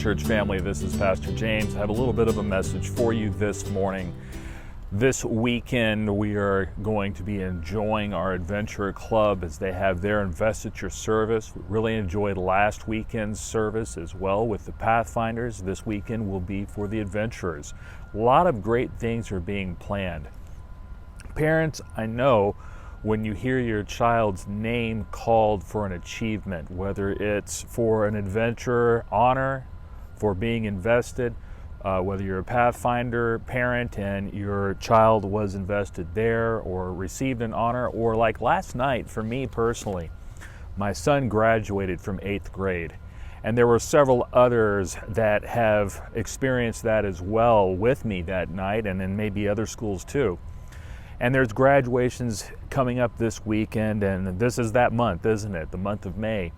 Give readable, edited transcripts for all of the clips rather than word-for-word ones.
Church family. This is Pastor James. I have a little bit of a message for you this morning. This weekend, we are going to be enjoying our Adventurer Club as they have their investiture service. We really enjoyed last weekend's service as well with the Pathfinders. This weekend will be for the Adventurers. A lot of great things are being planned. Parents, I know when you hear your child's name called for an achievement, whether it's for an adventurer honor, for being invested, whether you're a Pathfinder parent and your child was invested there or received an honor, or like last night for me personally, my son graduated from 8th grade. And there were several others that have experienced that as well with me that night, and then maybe other schools too. And there's graduations coming up this weekend, and this is that month, isn't it? The month of May.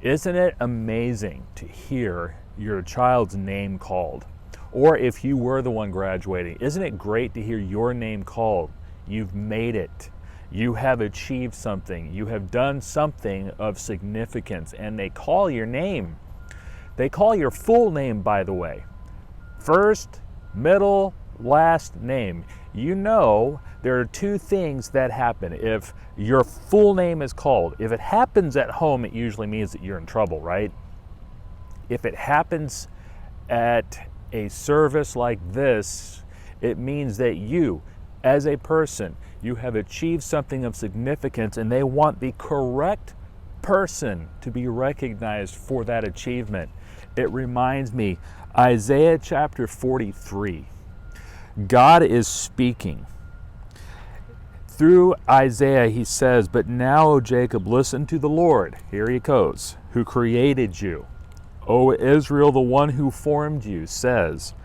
Isn't it amazing to hear your child's name called? Or if you were the one graduating, isn't it great to hear your name called? You've made it. You have achieved something. You have done something of significance, and they call your name. They call your full name, by the way. First, middle, last name. You know there are two things that happen if your full name is called. If it happens at home, it usually means that you're in trouble, right? If it happens at a service like this, it means that you, as a person, you have achieved something of significance, and they want the correct person to be recognized for that achievement. It reminds me, Isaiah chapter 43. God is speaking. Through Isaiah, he says, "But now, O Jacob, listen to the Lord," here he goes, "who created you. O Israel, the one who formed you, says,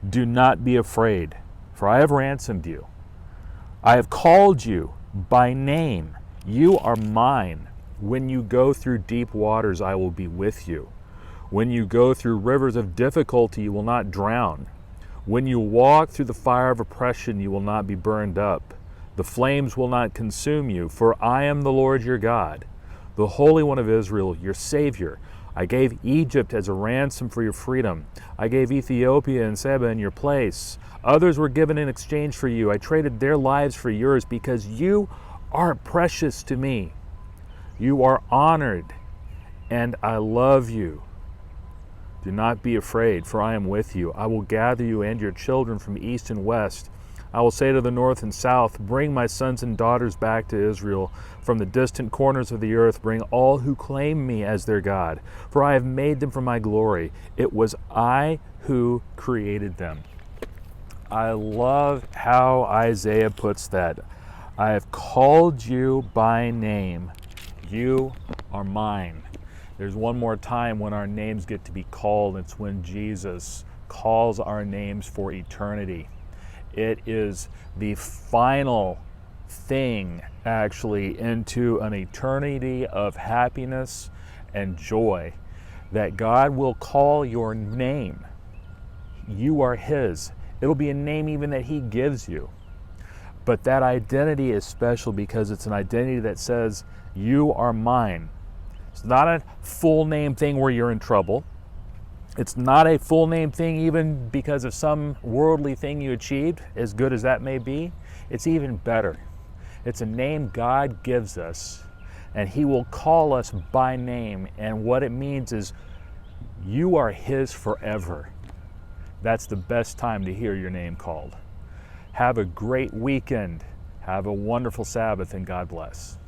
do not be afraid, for I have ransomed you. I have called you by name. You are mine. When you go through deep waters, I will be with you. When you go through rivers of difficulty, you will not drown. When you walk through the fire of oppression, you will not be burned up. The flames will not consume you, for I am the Lord your God, the Holy One of Israel, your Savior. I gave Egypt as a ransom for your freedom. I gave Ethiopia and Seba in your place. Others were given in exchange for you. I traded their lives for yours because you are precious to me. You are honored, and I love you. Do not be afraid, for I am with you. I will gather you and your children from east and west. I will say to the north and south, bring my sons and daughters back to Israel. From the distant corners of the earth, bring all who claim me as their God. For I have made them for my glory. It was I who created them." I love how Isaiah puts that. I have called you by name. You are mine. There's one more time when our names get to be called. It's when Jesus calls our names for eternity. It is the final thing, actually, into an eternity of happiness and joy, that God will call your name. You are His. It'll be a name even that He gives you. But that identity is special because it's an identity that says, you are mine. It's not a full name thing where you're in trouble. It's not a full name thing even because of some worldly thing you achieved, as good as that may be. It's even better. It's a name God gives us, and He will call us by name. And what it means is you are His forever. That's the best time to hear your name called. Have a great weekend. Have a wonderful Sabbath, and God bless.